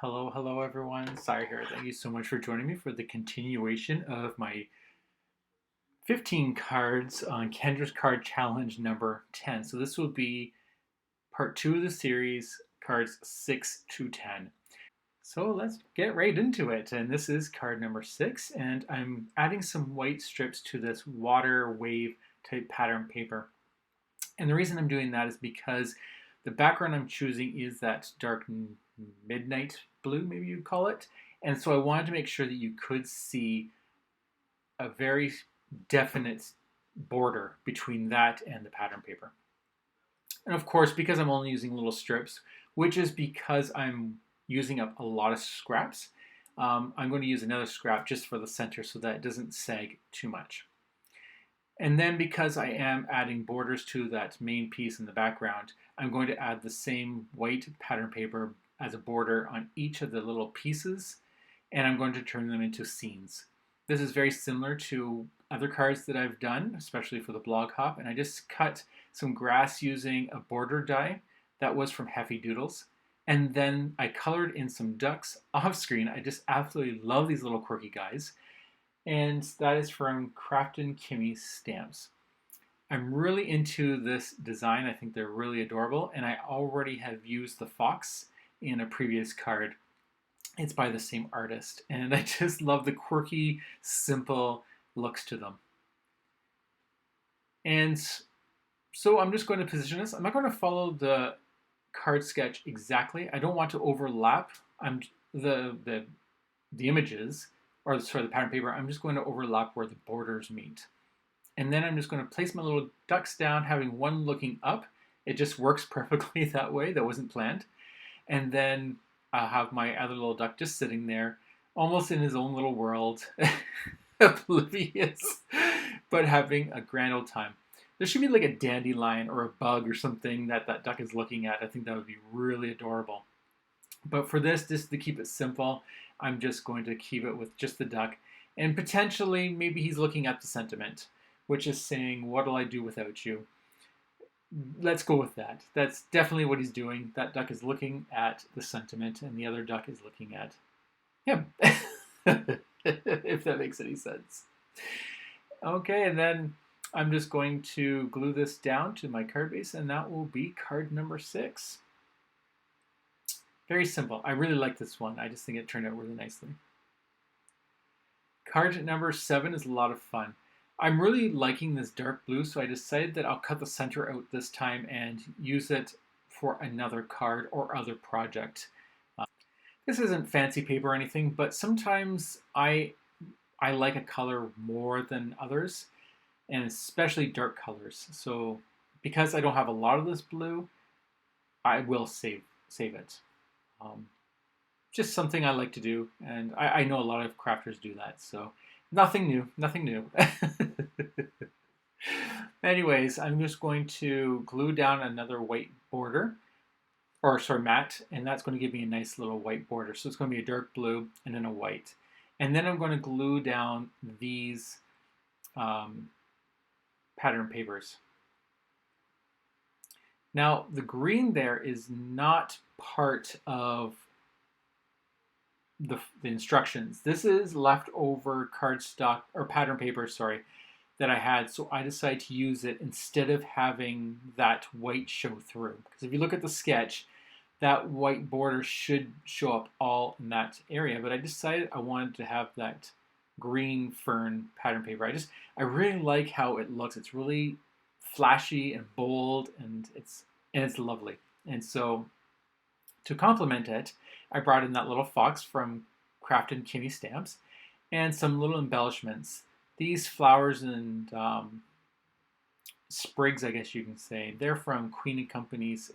Hello, hello everyone. Sejr here. Thank you so much for joining me for the continuation of my 15 cards on Kendra's Card Challenge number 10. So this will be part 2 of the series, cards 6 to 10. So let's get right into it. And this is card number 6, and I'm adding some white strips to this water wave type pattern paper. And the reason I'm doing that is because the background I'm choosing is that dark midnight blue, maybe you'd call it. And so I wanted to make sure that you could see a very definite border between that and the pattern paper. And of course, because I'm only using little strips, which is because I'm using up a lot of scraps, I'm going to use another scrap just for the center so that it doesn't sag too much. And then because I am adding borders to that main piece in the background, I'm going to add the same white pattern paper as a border on each of the little pieces, and I'm going to turn them into scenes. This is very similar to other cards that I've done, especially for the blog hop, and I just cut some grass using a border die that was from Heffy Doodles. And then I colored in some ducks off screen. I just absolutely love these little quirky guys. And that is from Kraftin Kimmie Stamps. I'm really into this design. I think they're really adorable, and I already have used the fox in a previous card. It's by the same artist, and I just love the quirky, simple looks to them. And so I'm just going to position this. I'm not going to follow the card sketch exactly. I don't want to overlap the images, or sorry, the pattern paper. I'm just going to overlap where the borders meet. And then I'm just going to place my little ducks down, having one looking up. It just works perfectly that way. That wasn't planned. And then I'll have my other little duck just sitting there, almost in his own little world, oblivious, but having a grand old time. There should be like a dandelion or a bug or something that that duck is looking at. I think that would be really adorable. But for this, just to keep it simple, I'm just going to keep it with just the duck. And potentially, maybe he's looking at the sentiment, which is saying, what'll I do without you? Let's go with that. That's definitely what he's doing. That duck is looking at the sentiment, and the other duck is looking at him. If that makes any sense. Okay, and then I'm just going to glue this down to my card base, and that will be card number 6. Very simple. I really like this one. I just think it turned out really nicely. Card number 7 is a lot of fun. I'm really liking this dark blue, so I decided that I'll cut the center out this time and use it for another card or other project. This isn't fancy paper or anything, but sometimes I like a color more than others, and especially dark colors. So because I don't have a lot of this blue, I will save it. Just something I like to do, and I know a lot of crafters do that, so nothing new, nothing new. Anyways, I'm just going to glue down another white border, or sorry, matte, and that's going to give me a nice little white border. So it's going to be a dark blue and then a white. And then I'm going to glue down these pattern papers. Now, the green there is not part of the instructions. This is leftover cardstock or pattern paper, sorry, that I had, so I decided to use it instead of having that white show through. Because if you look at the sketch, that white border should show up all in that area, but I decided I wanted to have that green fern pattern paper. I really like how it looks. It's really flashy and bold, and it's lovely. And so to complement it, I brought in that little fox from Kraftin Kimmie Stamps and some little embellishments. These flowers and sprigs, I guess you can say, they're from Queen & Company's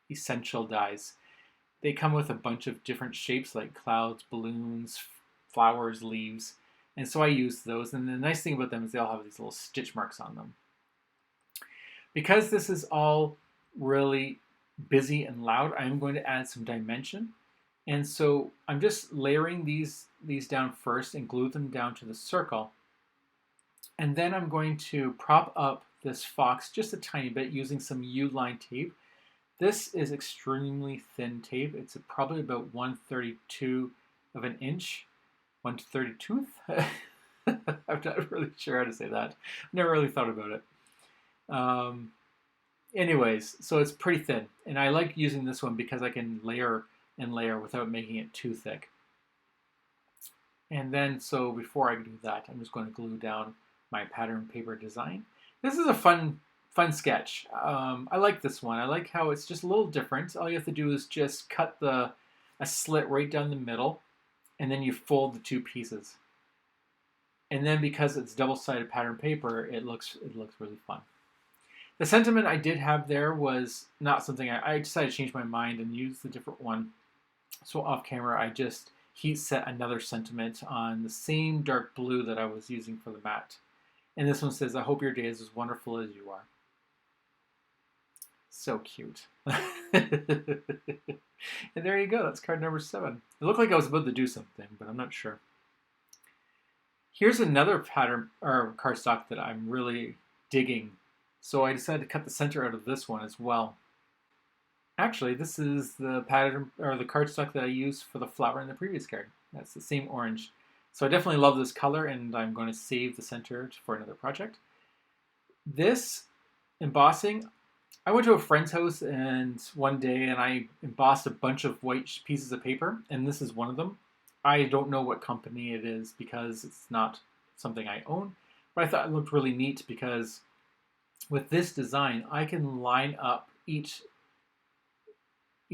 Essential Dies. They come with a bunch of different shapes like clouds, balloons, flowers, leaves. And so I used those. And the nice thing about them is they all have these little stitch marks on them. Because this is all really busy and loud, I'm going to add some dimension. And so I'm just layering these down first and glue them down to the circle. And then I'm going to prop up this fox just a tiny bit using some U-line tape This is extremely thin tape. It's probably about 1/32 of an inch. 1/32th? I'm not really sure how to say that. Never really thought about it. Anyways, so it's pretty thin. And I like using this one because I can layer and layer without making it too thick. And then, so before I do that, I'm just going to glue down my pattern paper design. This is a fun sketch. I like this one. I like how it's just a little different. All you have to do is just cut a slit right down the middle, and then you fold the two pieces. And then because it's double-sided pattern paper, it looks really fun. The sentiment I did have there was not something I decided to change my mind and use the different one. So off camera, I just heat set another sentiment on the same dark blue that I was using for the matte. And this one says, "I hope your day is as wonderful as you are." So cute. And there you go. That's card number 7. It looked like I was about to do something, but I'm not sure. Here's another pattern or cardstock that I'm really digging. So I decided to cut the center out of this one as well. Actually, this is the pattern or the cardstock that I used for the flower in the previous card. That's the same orange. So I definitely love this color, and I'm going to save the center for another project. This embossing, I went to a friend's house and one day and I embossed a bunch of white pieces of paper, and this is one of them. I don't know what company it is because it's not something I own, but I thought it looked really neat because with this design, I can line up each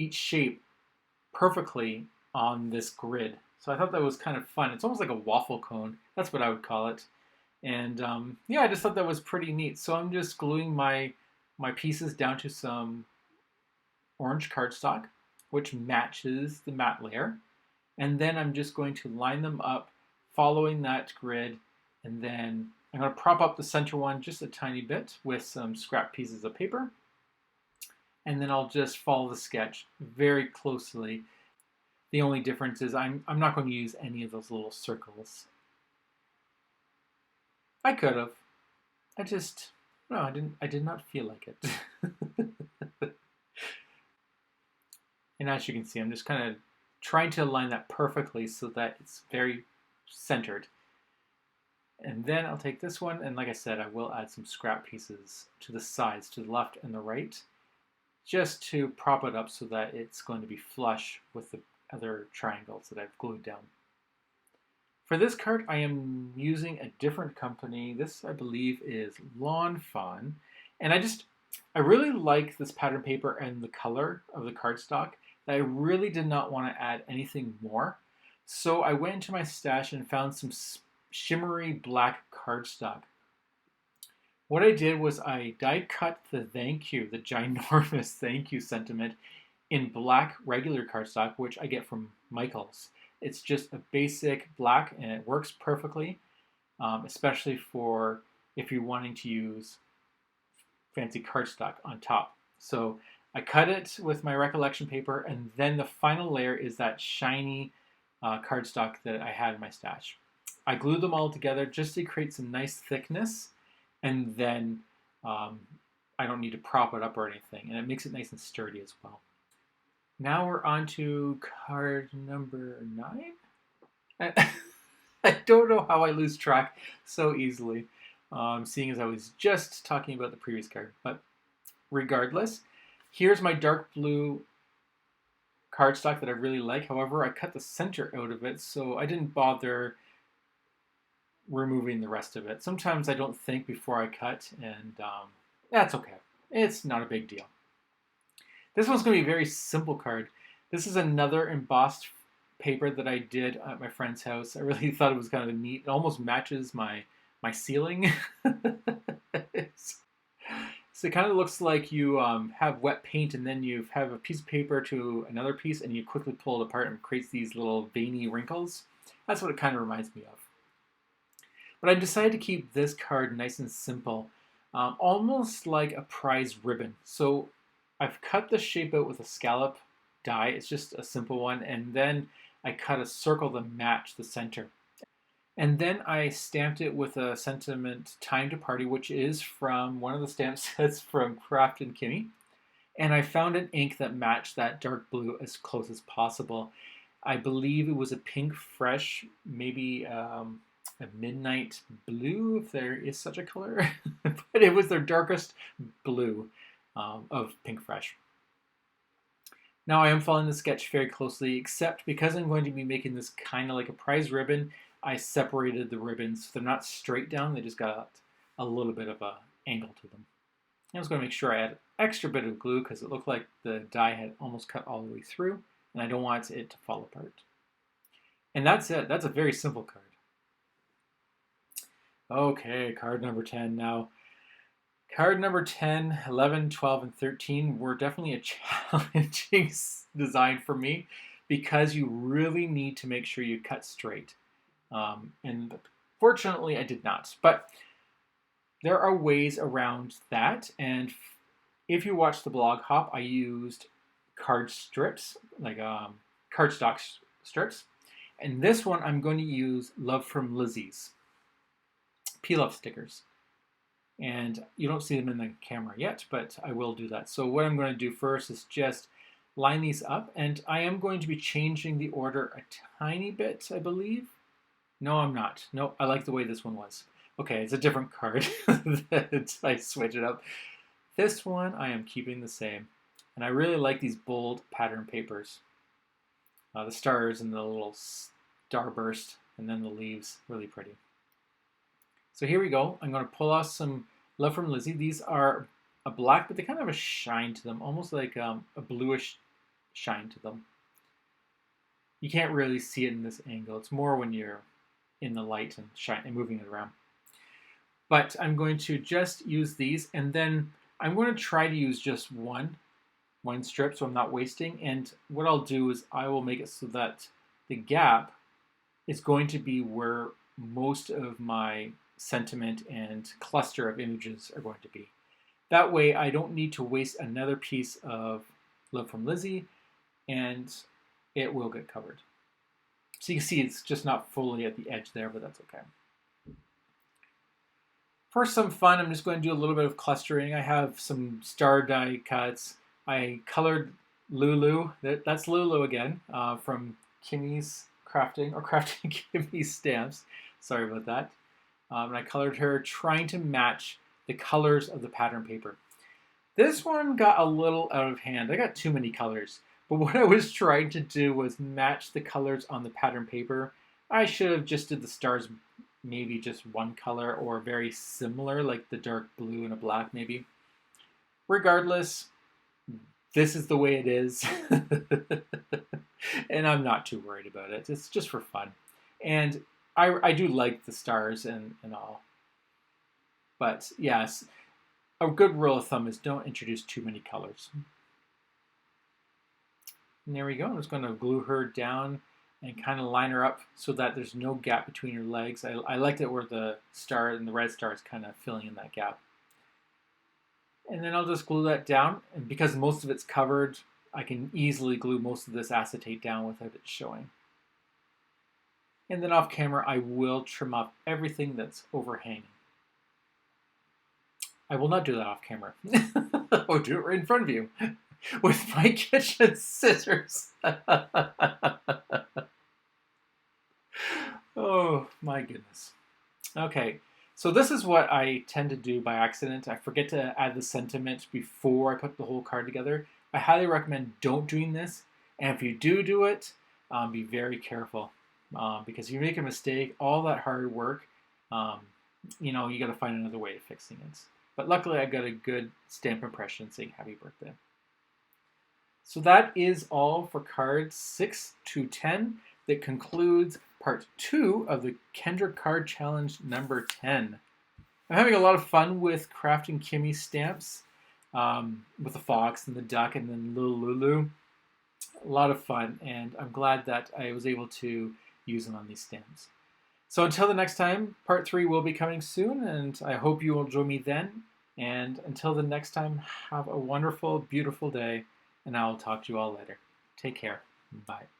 shape perfectly on this grid. So I thought that was kind of fun. It's almost like a waffle cone. That's what I would call it. And yeah, I just thought that was pretty neat. So I'm just gluing my pieces down to some orange cardstock, which matches the matte layer. And then I'm just going to line them up following that grid. And then I'm going to prop up the center one just a tiny bit with some scrap pieces of paper. And then I'll just follow the sketch very closely. The only difference is I'm not going to use any of those little circles. I could have. No, I did not feel like it. And as you can see, I'm just kind of trying to align that perfectly so that it's very centered. And then I'll take this one, and like I said, I will add some scrap pieces to the sides, to the left and the right, just to prop it up so that it's going to be flush with the other triangles that I've glued down. For this card, I am using a different company. This, I believe, is Fawn. And I really like this pattern paper and the color of the cardstock. I really did not want to add anything more. So I went into my stash and found some shimmery black cardstock. What I did was I die cut the thank you, the ginormous thank you sentiment in black regular cardstock, which I get from Michael's. It's just a basic black and it works perfectly, especially for if you're wanting to use fancy cardstock on top. So I cut it with my recollection paper, and then the final layer is that shiny cardstock that I had in my stash. I glued them all together just to create some nice thickness, and then I don't need to prop it up or anything, and it makes it nice and sturdy as well. Now we're on to card number 9. I don't know how I lose track so easily, seeing as I was just talking about the previous card. But regardless, here's my dark blue cardstock that I really like. However, I cut the center out of it, so I didn't bother removing the rest of it. Sometimes I don't think before I cut, and that's okay. It's not a big deal. This one's going to be a very simple card. This is another embossed paper that I did at my friend's house. I really thought it was kind of neat. It almost matches my ceiling. So it kind of looks like you have wet paint, and then you have a piece of paper to another piece, and you quickly pull it apart and it creates these little veiny wrinkles. That's what it kind of reminds me of. But I decided to keep this card nice and simple, almost like a prize ribbon. So I've cut the shape out with a scallop die. It's just a simple one. And then I cut a circle to match the center. And then I stamped it with a sentiment Time to Party, which is from one of the stamp sets from Kraftin Kimmie. And I found an ink that matched that dark blue as close as possible. I believe it was a pink fresh, maybe a midnight blue, if there is such a color. But it was their darkest blue of pink fresh. Now I am following the sketch very closely, except because I'm going to be making this kind of like a prize ribbon, I separated the ribbons. They're not straight down, they just got a little bit of an angle to them. I was going to make sure I had an extra bit of glue because it looked like the die had almost cut all the way through, and I don't want it to fall apart. And that's it. That's a very simple card. Okay, card number 10 now. Card number 10, 11, 12, and 13 were definitely a challenging design for me because you really need to make sure you cut straight. And fortunately, I did not. But there are ways around that. And if you watch the blog hop, I used card strips, like cardstock strips. And this one, I'm going to use Love from Lizzie's peel-off stickers. And you don't see them in the camera yet, but I will do that. So what I'm going to do first is just line these up, and I am going to be changing the order a tiny bit, I believe. No, I'm not. No, I like the way this one was. Okay, it's a different card. I switch it up. This one I am keeping the same. And I really like these bold pattern papers. The stars and the little starburst, and then the leaves, really pretty. So here we go. I'm going to pull off some Love from Lizzie. These are a black, but they kind of have a shine to them, almost like a bluish shine to them. You can't really see it in this angle. It's more when you're in the light and shine and moving it around. But I'm going to just use these, and then I'm going to try to use just one strip so I'm not wasting. And what I'll do is I will make it so that the gap is going to be where most of my sentiment and cluster of images are going to be. That way I don't need to waste another piece of Love from Lizzie, and it will get covered. So you can see it's just not fully at the edge there, but that's okay. For some fun, I'm just going to do a little bit of clustering. I have some star die cuts. I colored Lulu. That's Lulu again, from Kimmie's Kraftin Kimmie Stamps. Sorry about that. And I colored her trying to match the colors of the pattern paper. This one got a little out of hand. I got too many colors. But what I was trying to do was match the colors on the pattern paper. I should have just did the stars maybe just one color or very similar, like the dark blue and a black maybe. Regardless, this is the way it is. And I'm not too worried about it. It's just for fun. And I do like the stars and all. But yes, a good rule of thumb is don't introduce too many colors. And there we go. I'm just going to glue her down and kind of line her up so that there's no gap between her legs. I liked it where the star and the red star is kind of filling in that gap. And then I'll just glue that down. And because most of it's covered, I can easily glue most of this acetate down without it showing. And then off camera, I will trim off everything that's overhanging. I will not do that off camera. I'll do it right in front of you with my kitchen scissors. Oh, my goodness. Okay, so this is what I tend to do by accident. I forget to add the sentiment before I put the whole card together. I highly recommend don't doing this. And if you do it, be very careful. Because if you make a mistake, all that hard work, you got to find another way of fixing it. But luckily, I got a good stamp impression saying happy birthday. So that is all for cards 6 to 10. That concludes part 2 of the Kendra Card Challenge number 10. I'm having a lot of fun with Kraftin Kimmie Stamps, with the fox and the duck and then little Lulu. A lot of fun, and I'm glad that I was able to use them on these stamps. So until the next time, part 3 will be coming soon, and I hope you will join me then. And until the next time, have a wonderful, beautiful day, and I will talk to you all later. Take care. Bye.